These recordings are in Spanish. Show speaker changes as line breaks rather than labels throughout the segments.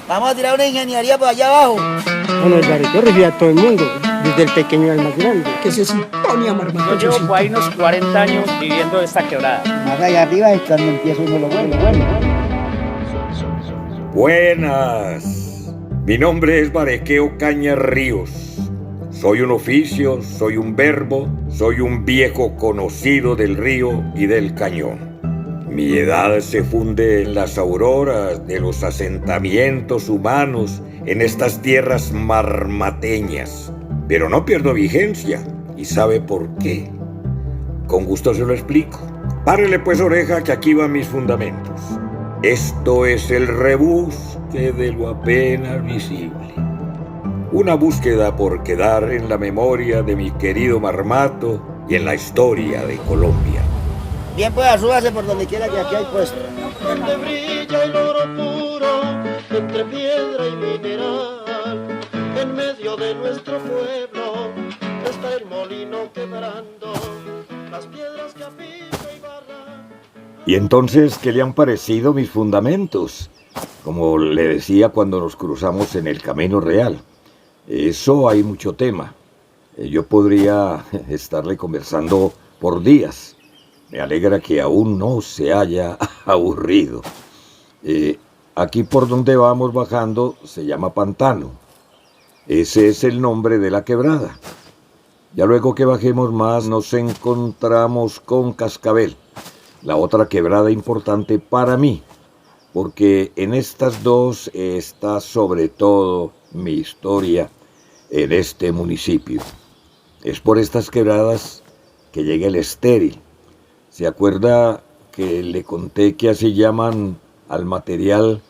Vamos a tirar una ingeniería por allá abajo.
Bueno, el barrio recibe a todo el mundo, desde el pequeño al más grande.
Que se Sintonía Marmato.
Yo llevo por ahí unos 40 años viviendo esta quebrada.
Más allá arriba es cuando empieza uno lo bueno.
Buenas. Mi nombre es Barequeo Cañas Ríos. Soy un oficio, soy un verbo, soy un viejo conocido del río y del cañón. Mi edad se funde en las auroras de los asentamientos humanos en estas tierras marmateñas. Pero no pierdo vigencia. ¿Y sabe por qué? Con gusto se lo explico. Párele pues oreja que aquí van mis fundamentos. Esto es el rebusque de lo apenas visible. Una búsqueda por quedar en la memoria de mi querido Marmato y en la historia de Colombia.
Bien, pues súbase por donde quiera que aquí hay puesto.
Donde brilla el oro puro, entre piedra y mineral, en medio de nuestro pueblo está el molino quebrando las piedras que a pico y barra.
¿Y entonces qué le han parecido mis fundamentos? Como le decía cuando nos cruzamos en el Camino Real. Eso hay mucho tema. Yo podría estarle conversando por días. Me alegra que aún no se haya aburrido. Aquí por donde vamos bajando se llama Pantano. Ese es el nombre de la quebrada. Ya luego que bajemos más nos encontramos con Cascabel, la otra quebrada importante para mí, porque en estas dos está sobre todo mi historia en este municipio. Es por estas quebradas que llega el estéril. ¿Se acuerda que le conté que así llaman al material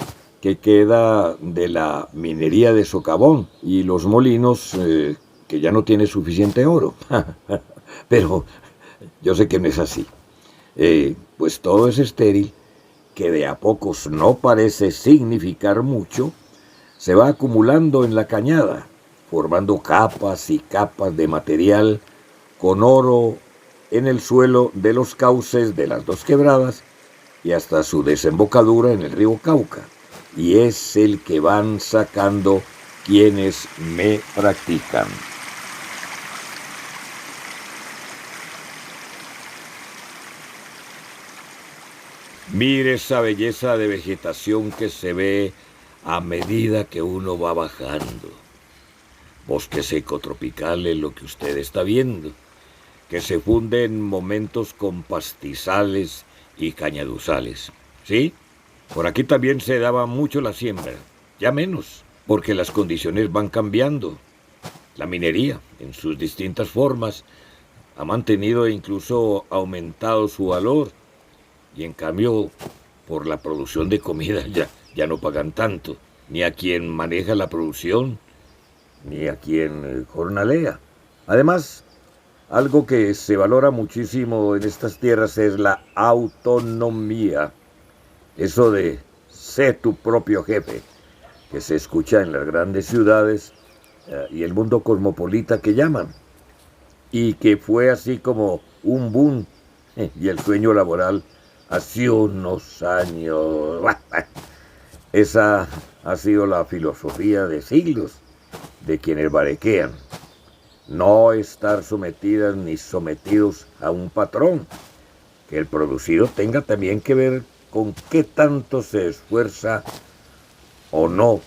que queda de la minería de socavón y los molinos que ya no tiene suficiente oro? Pero yo sé que no es así. Pues todo es estéril, que de a pocos no parece significar mucho, se va acumulando en la cañada, formando capas y capas de material con oro en el suelo de los cauces de las dos quebradas y hasta su desembocadura en el río Cauca. Y es el que van sacando quienes me practican. Mire esa belleza de vegetación que se ve a medida que uno va bajando. Bosque seco tropical es lo que usted está viendo, que se funde en momentos con pastizales y cañaduzales. ¿Sí? Por aquí también se daba mucho la siembra, ya menos, porque las condiciones van cambiando. La minería, en sus distintas formas, ha mantenido e incluso aumentado su valor, y en cambio, por la producción de comida ya no pagan tanto, ni a quien maneja la producción, ni a quien jornalea. Además, algo que se valora muchísimo en estas tierras es la autonomía. Eso de ser tu propio jefe, que se escucha en las grandes ciudades y el mundo cosmopolita que llaman. Y que fue así como un boom y el sueño laboral hace unos años. Esa ha sido la filosofía de siglos de quienes barequean. No estar sometidas ni sometidos a un patrón. Que el producido tenga también que ver con qué tanto se esfuerza o no.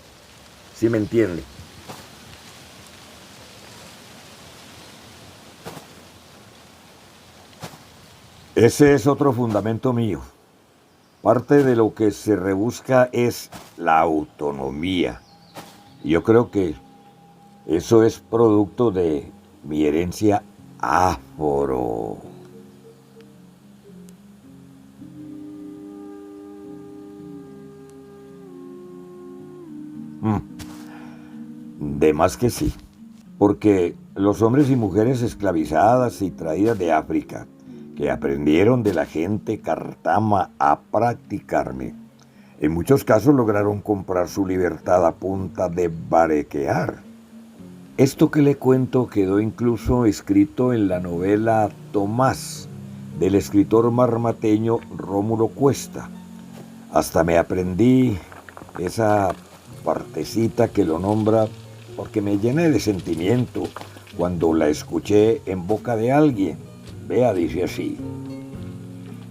¿Sí me entiende? Ese es otro fundamento mío. Parte de lo que se rebusca es la autonomía. Y yo creo que eso es producto de mi herencia afro. De más que sí, porque los hombres y mujeres esclavizadas y traídas de África, que aprendieron de la gente cartama a practicarme, en muchos casos lograron comprar su libertad a punta de barequear. Esto que le cuento quedó incluso escrito en la novela Tomás, del escritor marmateño Rómulo Cuesta. Hasta me aprendí esa partecita que lo nombra porque me llené de sentimiento cuando la escuché en boca de alguien. Vea, dice así: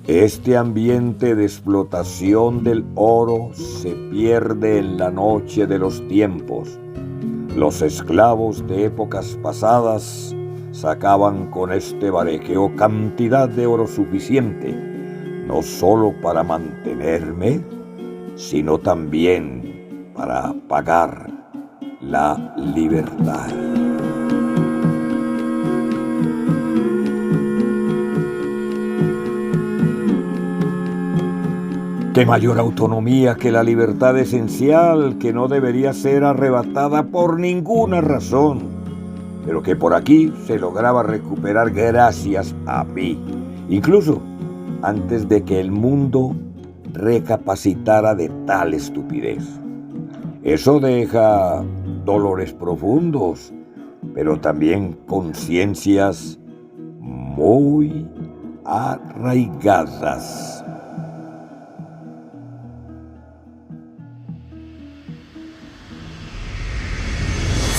este ambiente de explotación del oro se pierde en la noche de los tiempos. Los esclavos de épocas pasadas sacaban con este barequeo cantidad de oro suficiente, no solo para mantenerme, sino también para pagar la libertad. Qué mayor autonomía que la libertad esencial, que no debería ser arrebatada por ninguna razón, pero que por aquí se lograba recuperar gracias a mí, incluso antes de que el mundo recapacitara de tal estupidez. Eso deja dolores profundos, pero también conciencias muy arraigadas.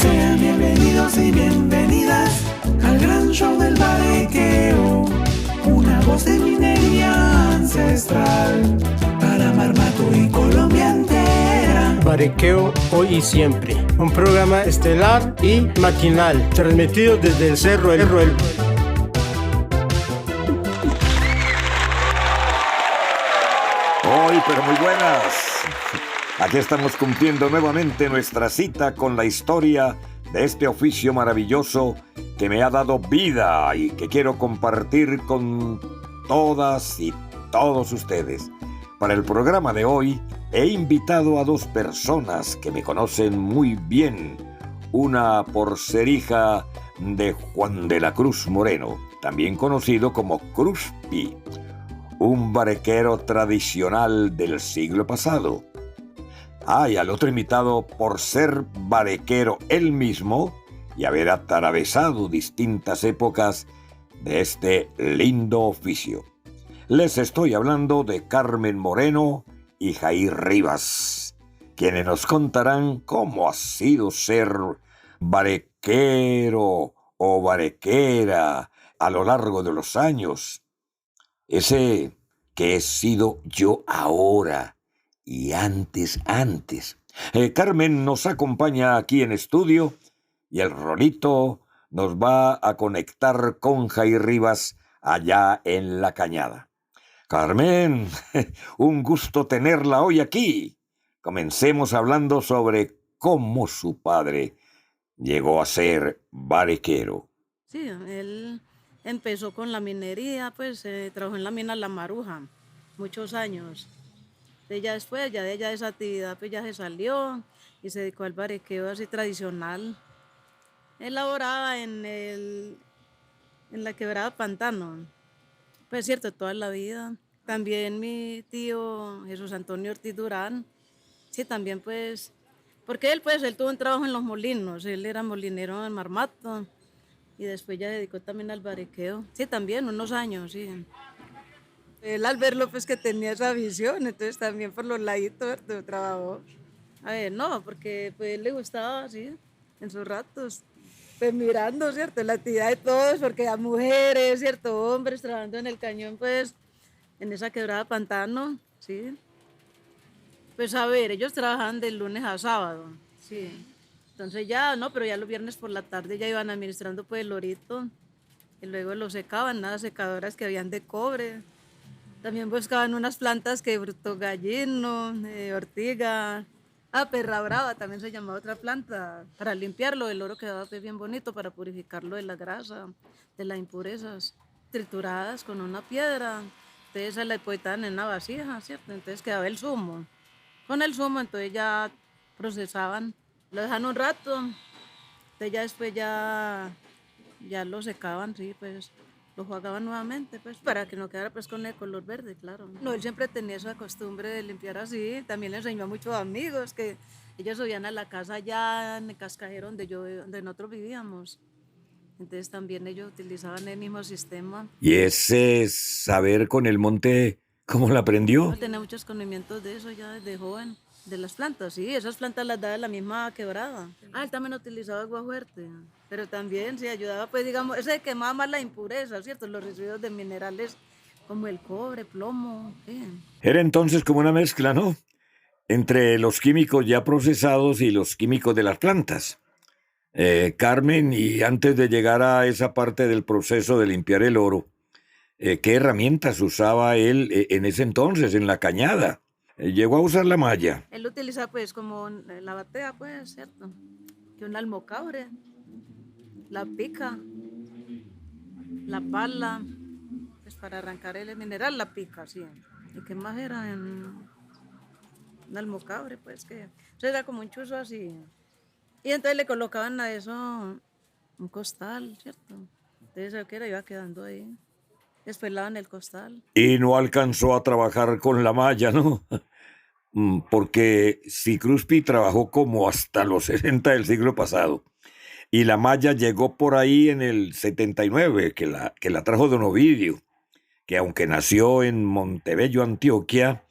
Sean bienvenidos y bienvenidas al gran show del barequeo, una voz de minería ancestral para Marmato y Colombia entera.
Barequeo hoy y siempre, un programa estelar y matinal, transmitido desde el Cerro El Ruel.
Hoy, pero muy buenas. Aquí estamos cumpliendo nuevamente nuestra cita con la historia de este oficio maravilloso que me ha dado vida y que quiero compartir con todas y todos ustedes. Para el programa de hoy he invitado a dos personas que me conocen muy bien. Una por ser hija de Juan de la Cruz Moreno, también conocido como Cruzpi, un barequero tradicional del siglo pasado. Y al otro invitado por ser barequero él mismo y haber atravesado distintas épocas de este lindo oficio. Les estoy hablando de Carmen Moreno y Jair Rivas, quienes nos contarán cómo ha sido ser barequero o barequera a lo largo de los años. Ese que he sido yo ahora y antes. Carmen nos acompaña aquí en estudio y el Rolito nos va a conectar con Jair Rivas allá en la Cañada. Carmen, un gusto tenerla hoy aquí. Comencemos hablando sobre cómo su padre llegó a ser barequero.
Sí, él empezó con la minería, pues trabajó en la mina La Maruja muchos años. Ya después, ya de esa actividad, pues ya se salió y se dedicó al barequeo así tradicional. Él laboraba en la quebrada Pantano, pues cierto, toda la vida. También mi tío Jesús Antonio Ortiz Durán, sí, también pues, porque él tuvo un trabajo en los molinos, él era molinero en Marmato y después ya se dedicó también al barequeo, sí, también unos años, sí. Él al verlo pues que tenía esa visión, entonces también por los laditos trabajó. A ver, no, porque pues le gustaba, sí, en sus ratos, pues mirando, ¿cierto? La actividad de todos, porque a mujeres, ¿cierto? Hombres trabajando en el cañón, pues, en esa quebrada Pantano, sí. Pues a ver, ellos trabajaban de lunes a sábado, sí. Entonces ya, no, pero ya los viernes por la tarde ya iban administrando pues el lorito, y luego lo secaban, las secadoras que habían de cobre. También buscaban unas plantas que fruto gallino, ortiga, perra brava también se llamaba otra planta, para limpiarlo, el oro quedaba pues bien bonito para purificarlo de la grasa, de las impurezas, trituradas con una piedra, entonces se la depositaban en una vasija, ¿cierto? Entonces quedaba el zumo. Con el zumo entonces ya procesaban, lo dejan un rato, entonces ya después ya lo secaban, sí, pues lo jugaban nuevamente, pues, para que no quedara pues con el color verde, claro. No, él siempre tenía esa costumbre de limpiar así, también le enseñó a muchos amigos que ellos subían a la casa allá en el cascajero donde nosotros vivíamos. Entonces también ellos utilizaban el mismo sistema.
¿Y ese saber con el monte, cómo lo aprendió?
Tenía muchos conocimientos de eso ya desde joven. De las plantas, sí, esas plantas las daba la misma quebrada. Él también utilizaba agua fuerte, pero también se ayudaba, pues digamos, ese quemaba más la impureza, ¿cierto? Los residuos de minerales como el cobre, plomo, sí.
Era entonces como una mezcla, ¿no? Entre los químicos ya procesados y los químicos de las plantas. Carmen, y antes de llegar a esa parte del proceso de limpiar el oro, ¿qué herramientas usaba él en ese entonces, en la cañada? Llegó a usar la malla.
Él utiliza pues como la batea, pues, ¿cierto? Que un almocabre, la pica, la pala, pues para arrancar el mineral, la pica, sí. ¿Y qué más era? Un almocabre, pues, que eso era como un chuzo así. Y entonces le colocaban a eso un costal, ¿cierto? Entonces eso que era, iba quedando ahí. Despelaban el costal.
Y no alcanzó a trabajar con la malla, ¿no? Porque Sicruspi trabajó como hasta los 60 del siglo pasado. Y la malla llegó por ahí en el 79, que la trajo don Ovidio, que aunque nació en Montebello, Antioquia,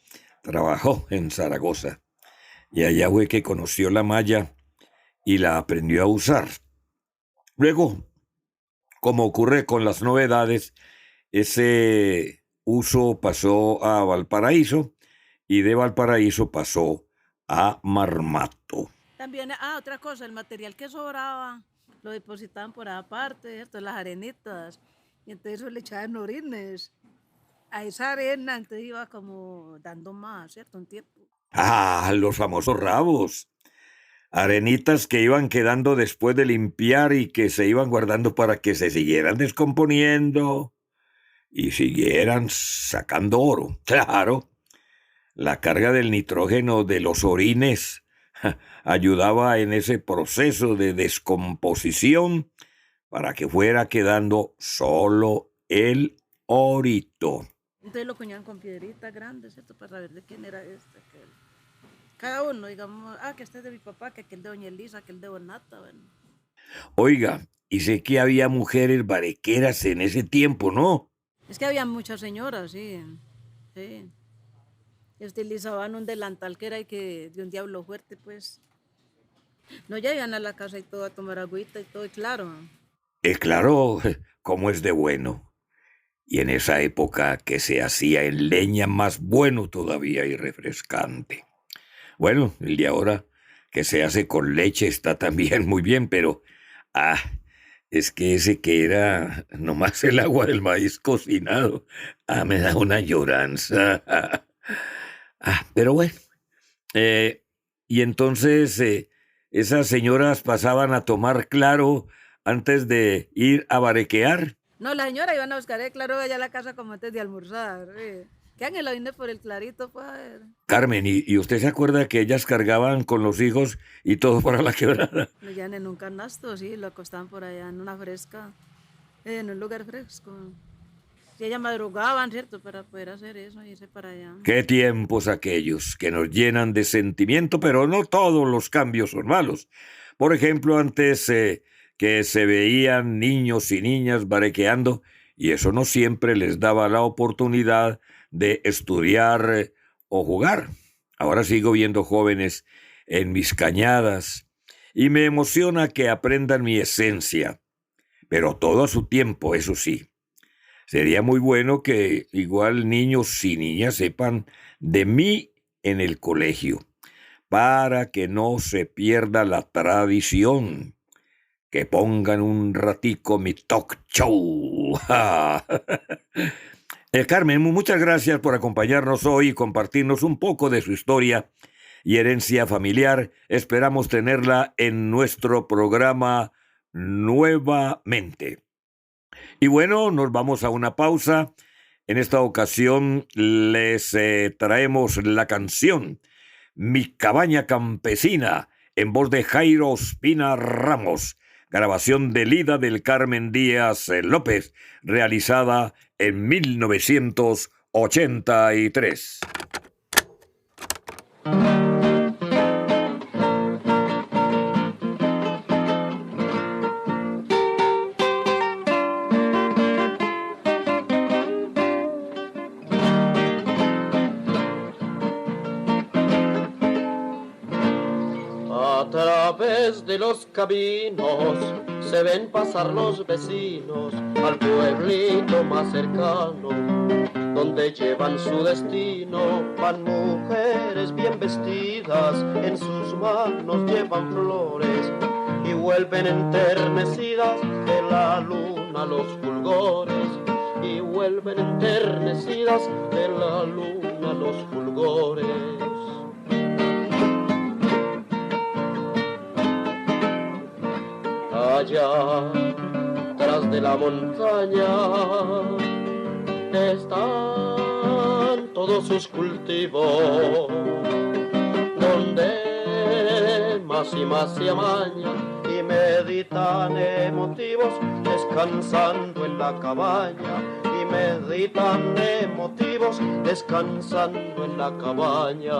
trabajó en Zaragoza. Y allá fue que conoció la malla y la aprendió a usar. Luego, como ocurre con las novedades, ese uso pasó a Valparaíso y de Valparaíso pasó a Marmato.
También, otra cosa, el material que sobraba lo depositaban por aparte, ¿cierto? Las arenitas, y entonces eso le echaban orines. A esa arena entonces iba como dando más, ¿cierto? Un tiempo.
Los famosos rabos. Arenitas que iban quedando después de limpiar y que se iban guardando para que se siguieran descomponiendo y siguieran sacando oro. Claro, la carga del nitrógeno de los orines ayudaba en ese proceso de descomposición para que fuera quedando solo el orito.
Entonces lo cuñaban con piedritas grandes, ¿cierto? Para saber de quién era este. Cada uno, digamos, que este es de mi papá, que aquel de doña Elisa, que el de Bonata, bueno.
Oiga, y sé que había mujeres barequeras en ese tiempo, ¿no?
Es que había muchas señoras, sí. Sí. Utilizaban un delantal que era de un diablo fuerte, pues. No, ya iban a la casa y todo a tomar agüita y todo, y claro.
Claro, como es de bueno. Y en esa época que se hacía en leña, más bueno todavía y refrescante. Bueno, el de ahora que se hace con leche está también muy bien, pero es que ese que era nomás el agua del maíz cocinado, me da una lloranza. Pero bueno, y entonces esas señoras pasaban a tomar claro antes de ir a barequear.
No, la señora iban a buscar el claro allá a la casa como antes de almorzar. Que Ángel lo vine por el clarito, pues.
Carmen, ¿y usted se acuerda que ellas cargaban con los hijos y todo para la quebrada?
Lo llevan en un canasto, sí, lo acostaban por allá en una fresca, en un lugar fresco. Y ellas madrugaban, ¿cierto? Para poder hacer eso, irse para allá.
Qué tiempos aquellos que nos llenan de sentimiento, pero no todos los cambios son malos. Por ejemplo, antes que se veían niños y niñas barequeando, y eso no siempre les daba la oportunidad de estudiar o jugar. Ahora sigo viendo jóvenes en mis cañadas y me emociona que aprendan mi esencia, pero todo a su tiempo, eso sí. Sería muy bueno que igual niños y niñas sepan de mí en el colegio, para que no se pierda la tradición. Que pongan un ratico mi talk show. Carmen, muchas gracias por acompañarnos hoy y compartirnos un poco de su historia y herencia familiar. Esperamos tenerla en nuestro programa nuevamente. Y bueno, nos vamos a una pausa. En esta ocasión les traemos la canción Mi Cabaña Campesina, en voz de Jairo Ospina Ramos. Grabación de Lida del Carmen Díaz López, realizada en 1983.
A través de los caminos se ven pasar los vecinos al pueblito más cercano, donde llevan su destino. Van mujeres bien vestidas, en sus manos llevan flores y vuelven enternecidas de la luna los fulgores, y vuelven enternecidas de la luna los fulgores. Allá, tras de la montaña, están todos sus cultivos, donde más y más se amañan y meditan emotivos, descansando en la cabaña, y meditan emotivos, descansando en la cabaña.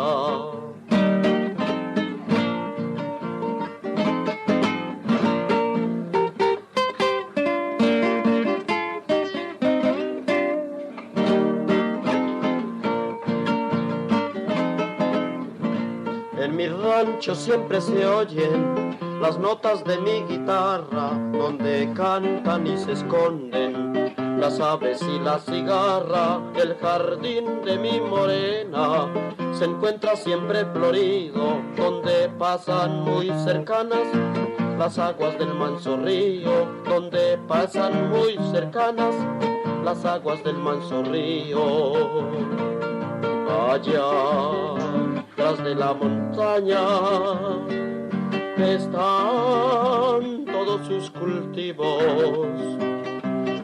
En mi rancho siempre se oyen las notas de mi guitarra, donde cantan y se esconden las aves y la cigarra. El jardín de mi morena se encuentra siempre florido, donde pasan muy cercanas las aguas del manso río, donde pasan muy cercanas las aguas del manso río. Allá, tras de la montaña, están todos sus cultivos,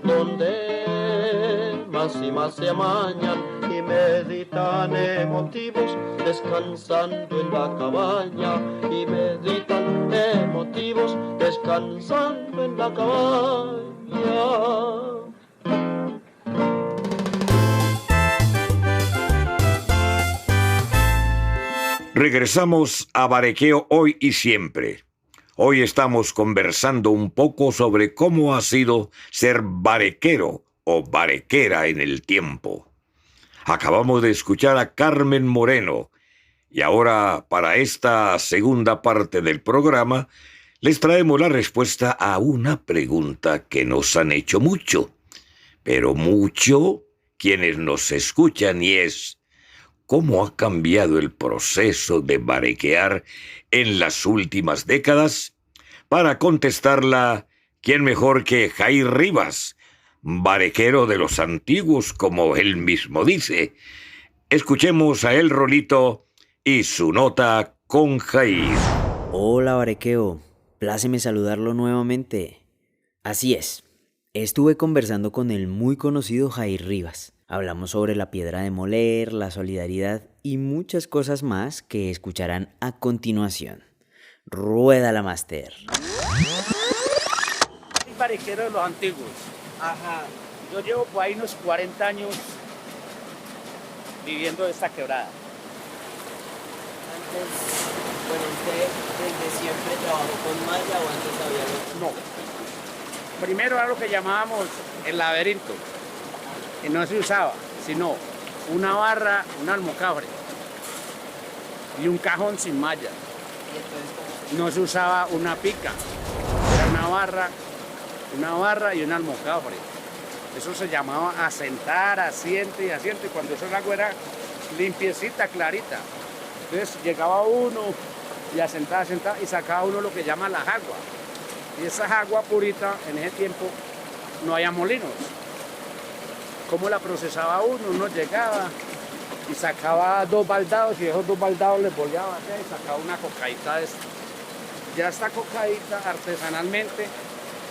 donde más y más se amañan y meditan emotivos, descansando en la cabaña, y meditan emotivos, descansando en la cabaña.
Regresamos a Barequeo hoy y siempre. Hoy estamos conversando un poco sobre cómo ha sido ser barequero o barequera en el tiempo. Acabamos de escuchar a Carmen Moreno y ahora, para esta segunda parte del programa, les traemos la respuesta a una pregunta que nos han hecho mucho, pero mucho quienes nos escuchan, y es: ¿cómo ha cambiado el proceso de barequear en las últimas décadas? Para contestarla, ¿quién mejor que Jair Rivas, barequero de los antiguos, como él mismo dice? Escuchemos a él, Rolito, y su nota con Jair.
Hola, barequeo. Pláceme saludarlo nuevamente. Así es, estuve conversando con el muy conocido Jair Rivas. Hablamos sobre la piedra de moler, la solidaridad y muchas cosas más que escucharán a continuación. Rueda la máster.
Soy barequero de los antiguos. Ajá. Yo llevo por ahí unos 40 años viviendo esta quebrada.
Antes, bueno, ¿usted desde siempre trabajó con malla o antes había otro?
No. Primero era lo que llamábamos el laberinto. Que no se usaba, sino una barra, un almocabre y un cajón sin malla. No se usaba una pica, era una barra y un almocabre. Eso se llamaba asentar, asiente y asiente, cuando eso el agua era limpiecita, clarita. Entonces llegaba uno y asentaba y sacaba uno lo que llama la jagua. Y esa jagua purita, en ese tiempo no había molinos. ¿Cómo la procesaba uno? Uno llegaba y sacaba 2 baldados, y esos 2 baldados les boleaba y sacaba una cocaíta de esta. Ya esta cocaíta artesanalmente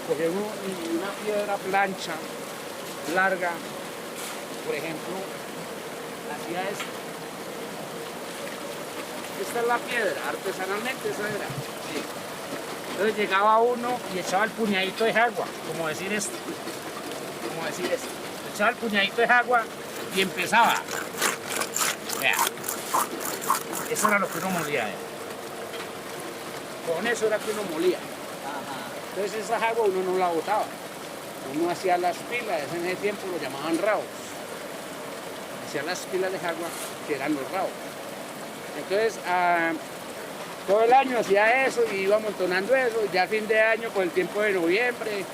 cogía una piedra plancha larga, por ejemplo, hacía esto. Esta es la piedra, artesanalmente esa era. Sí. Entonces llegaba uno y echaba el puñadito de agua, como decir esto. Echaba el puñadito de agua y empezaba. Vea. Eso era lo que uno molía. Con eso era que uno molía. Entonces esa agua uno no la botaba. Uno hacía las pilas, en ese tiempo lo llamaban raos. Hacía las pilas de agua que eran los raos. Entonces Todo el año hacía eso y iba amontonando eso. Ya a fin de año, con el tiempo de noviembre,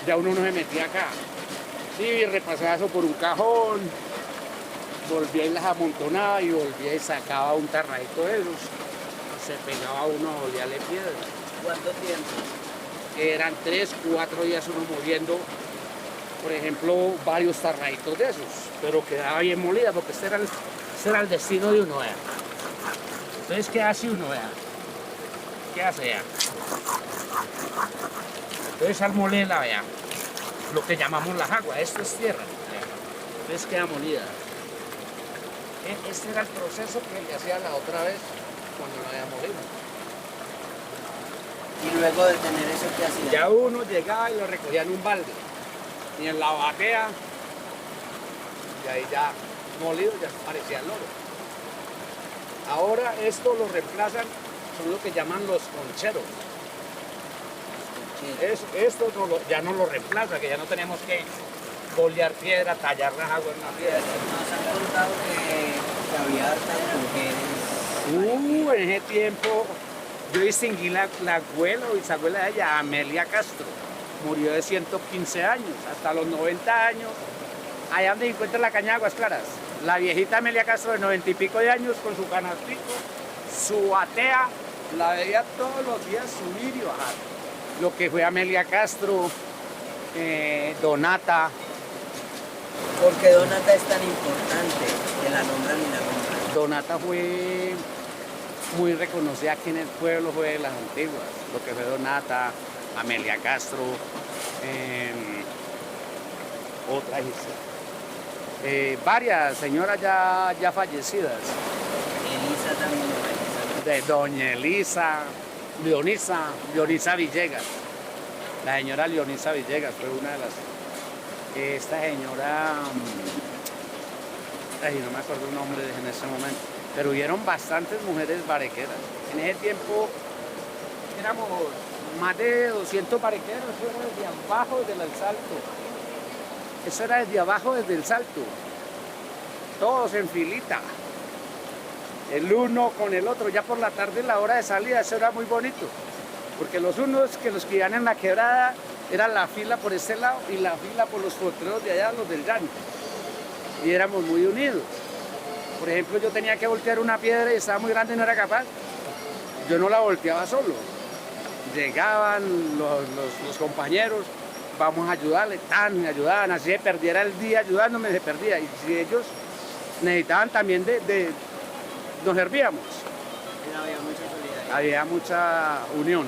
ya uno no se metía acá. Sí, repasaba eso por un cajón, volvía y las amontonaba y volvía y sacaba un tarradito de esos. Se pegaba uno a olearle piedra.
¿Cuánto tiempo?
Eran 3, 4 días uno moviendo, por ejemplo, varios tarraditos de esos, pero quedaba bien molida porque este era el destino de uno, vea. Entonces, ¿qué hace uno, vea? ¿Qué hace, vea? Entonces, al molerla, vea, lo que llamamos la jagua, esto es tierra, vea. Entonces queda molida. Este era el proceso que le hacía la otra vez cuando lo había molido.
Y luego de tener eso, ¿qué hacía?
Ya uno llegaba y lo recogía en un balde. Y en la batea, y ahí ya molido, ya parecía el loro. Ahora esto lo reemplazan, son lo que llaman los concheros. Esto ya no lo reemplaza, que ya no tenemos que bolear piedra, tallar las aguas en la piedra.
Nos han contado que había hartas mujeres.
En ese tiempo yo distinguí la abuela o bisabuela de ella, Amelia Castro. Murió de 115 años, hasta los 90 años. Allá donde se encuentra la caña de Aguas Claras. La viejita Amelia Castro de 90 y pico de años con su canastico, su batea, la veía todos los días subir y bajar. Lo que fue Amelia Castro, Donata.
¿Por qué Donata es tan importante? Que la nombran y la nombran.
Donata fue muy reconocida aquí en el pueblo, fue de las antiguas. Lo que fue Donata, Amelia Castro, otra varias señoras ya fallecidas.
Elisa también.
De doña Elisa, Leonisa Villegas. La señora Leonisa Villegas fue una de las... Esta señora... no me acuerdo el nombre en ese momento, pero hubieron bastantes mujeres barequeras. En ese tiempo éramos más de 200 barequeros, eso era desde abajo del salto. Eso era desde abajo, desde el salto. Todos en filita. El uno con el otro. Ya por la tarde, la hora de salida, eso era muy bonito. Porque los que iban en la quebrada, era la fila por este lado y la fila por los potreros de allá, los del llano. Y éramos muy unidos. Por ejemplo, yo tenía que voltear una piedra y estaba muy grande y no era capaz. Yo no la volteaba solo. Llegaban los compañeros, vamos a ayudarle, me ayudaban, así se perdiera el día ayudándome, se perdía. Y si ellos necesitaban también nos servíamos.
Había mucha solidaridad.
Había mucha unión.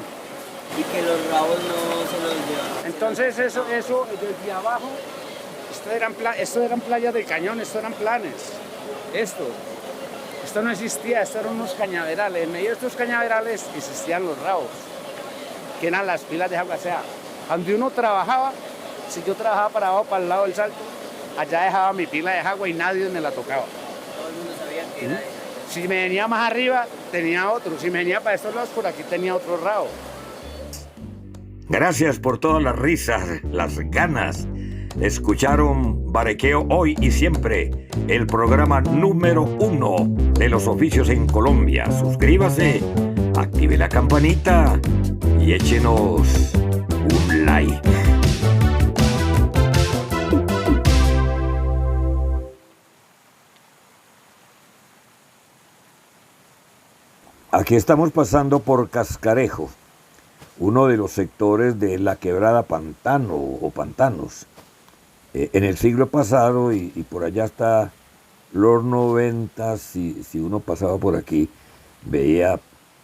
Y que los rabos no se los llevaban.
Entonces eso desde abajo, esto eran playas del cañón, esto eran planes. Esto no existía, esto eran unos cañaverales. En medio de estos cañaverales existían los rabos, que eran las pilas de agua. O sea, donde uno trabajaba, si yo trabajaba para abajo, para el lado del salto, allá dejaba mi pila de agua y nadie me la tocaba.
Todo el mundo sabía que era esa.
Si me venía más arriba, tenía otro. Si me venía para estos lados, por aquí tenía otro rabo.
Gracias por todas las risas, las ganas. Escucharon Barequeo Hoy y Siempre, el programa número 1 de los oficios en Colombia. Suscríbase, active la campanita y échenos un like. Aquí estamos pasando por Cascarejo, uno de los sectores de la quebrada Pantano o Pantanos. En el siglo pasado, y por allá hasta los 90, si uno pasaba por aquí, veía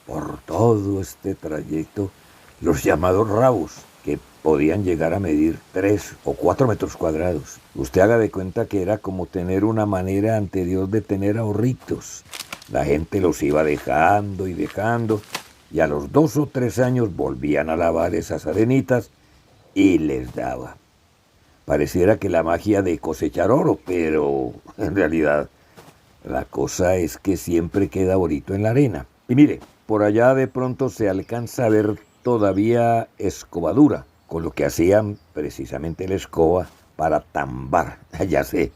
por todo este trayecto los llamados rabos, que podían llegar a medir 3 o 4 metros cuadrados. Usted haga de cuenta que era como tener una manera ante Dios de tener ahorritos. La gente los iba dejando y dejando, y a los 2 o 3 años volvían a lavar esas arenitas y les daba. Pareciera que la magia de cosechar oro, pero en realidad la cosa es que siempre queda orito en la arena. Y mire, por allá de pronto se alcanza a ver todavía escobadura, con lo que hacían precisamente la escoba para tambar, ya sé,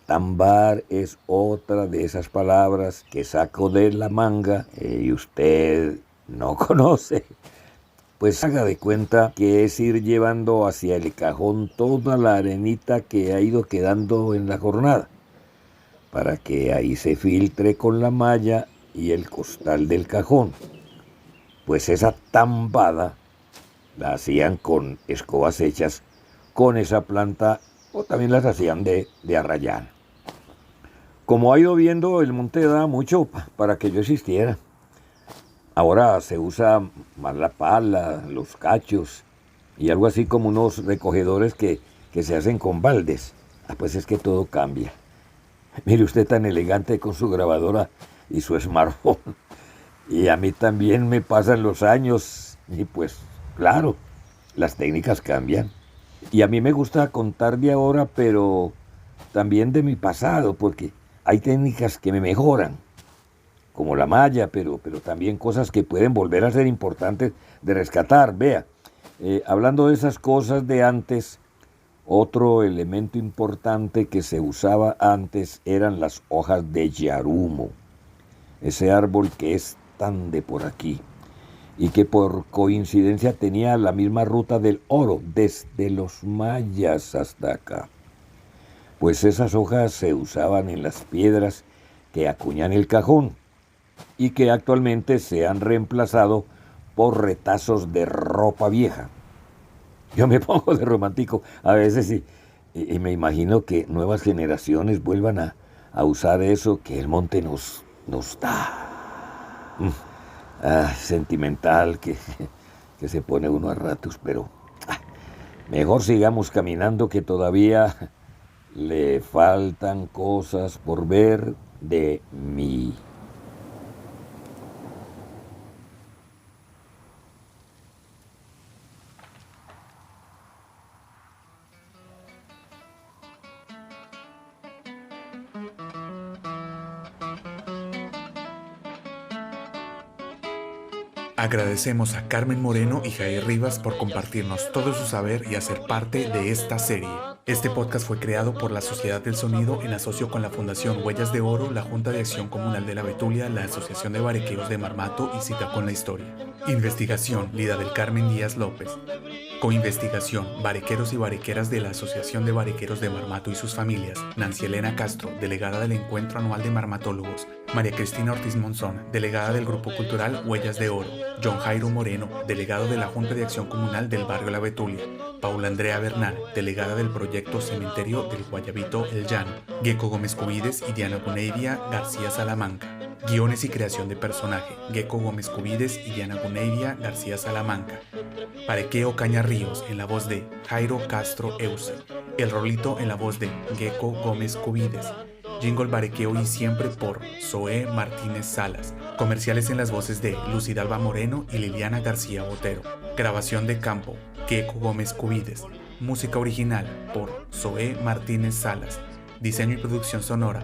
Tambar es otra de esas palabras que saco de la manga y usted no conoce. Pues haga de cuenta que es ir llevando hacia el cajón toda la arenita que ha ido quedando en la jornada, para que ahí se filtre con la malla y el costal del cajón. Pues esa tambada la hacían con escobas hechas con esa planta, o también las hacían de arrayán. Como ha ido viendo, el monte da mucho para que yo existiera. Ahora se usa más la pala, los cachos y algo así como unos recogedores que se hacen con baldes. Pues es que todo cambia. Mire usted tan elegante con su grabadora y su smartphone. Y a mí también me pasan los años y pues claro, las técnicas cambian. Y a mí me gusta contar de ahora, pero también de mi pasado, porque hay técnicas que me mejoran, como la malla, pero también cosas que pueden volver a ser importantes de rescatar. Vea, hablando de esas cosas de antes, otro elemento importante que se usaba antes eran las hojas de yarumo, ese árbol que es tan de por aquí y que por coincidencia tenía la misma ruta del oro desde los mayas hasta acá. Pues esas hojas se usaban en las piedras que acuñan el cajón y que actualmente se han reemplazado por retazos de ropa vieja. Yo me pongo de romántico a veces y me imagino que nuevas generaciones vuelvan a usar eso que el monte nos da. Sentimental que se pone uno a ratos, pero mejor sigamos caminando, que todavía le faltan cosas por ver de mí.
Agradecemos a Carmen Moreno y Jair Rivas por compartirnos todo su saber y hacer parte de esta serie. Este podcast fue creado por la Sociedad del Sonido en asocio con la Fundación Huellas de Oro, la Junta de Acción Comunal de la Betulia, la Asociación de Barequeros de Marmato y Cita con la Historia. Investigación, Lida del Carmen Díaz López. Coinvestigación, barequeros y barequeras de la Asociación de Barequeros de Marmato y sus familias, Nancy Elena Castro, delegada del Encuentro Anual de Marmatólogos, María Cristina Ortiz Monzón, delegada del Grupo Cultural Huellas de Oro, John Jairo Moreno, delegado de la Junta de Acción Comunal del Barrio La Betulia, Paula Andrea Bernal, delegada del proyecto Cementerio del Guayabito El Llano, Gecko Gómez Cubides y Diana Guneivia García Salamanca. Guiones y creación de personaje, Gecko Gómez Cubides y Diana Guneivia García Salamanca. Barequeo Caña Ríos en la voz de Jairo Castro Euse. El Rolito en la voz de Gecko Gómez Cubides. Jingle Barequeo y Siempre por Zoé Martínez Salas. Comerciales en las voces de Lucidalba Moreno y Liliana García Botero. Grabación de campo, Gecko Gómez Cubides. Música original por Zoé Martínez Salas. Diseño y producción sonora,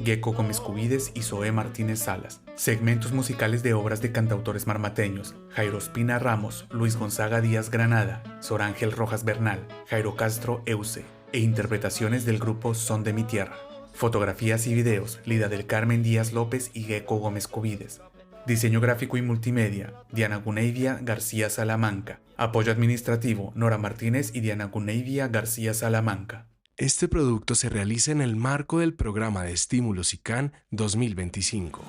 Gecko Gómez Cubides y Zoé Martínez Salas. Segmentos musicales de obras de cantautores marmateños, Jairo Espina Ramos, Luis Gonzaga Díaz Granada, Sor Ángel Rojas Bernal, Jairo Castro Euse, e interpretaciones del grupo Son de mi Tierra. Fotografías y videos, Lida del Carmen Díaz López y Gecko Gómez Cubides. Diseño gráfico y multimedia, Diana Guneivia García Salamanca. Apoyo administrativo, Nora Martínez y Diana Guneivia García Salamanca.
Este producto se realiza en el marco del programa de estímulo SICAN 2025.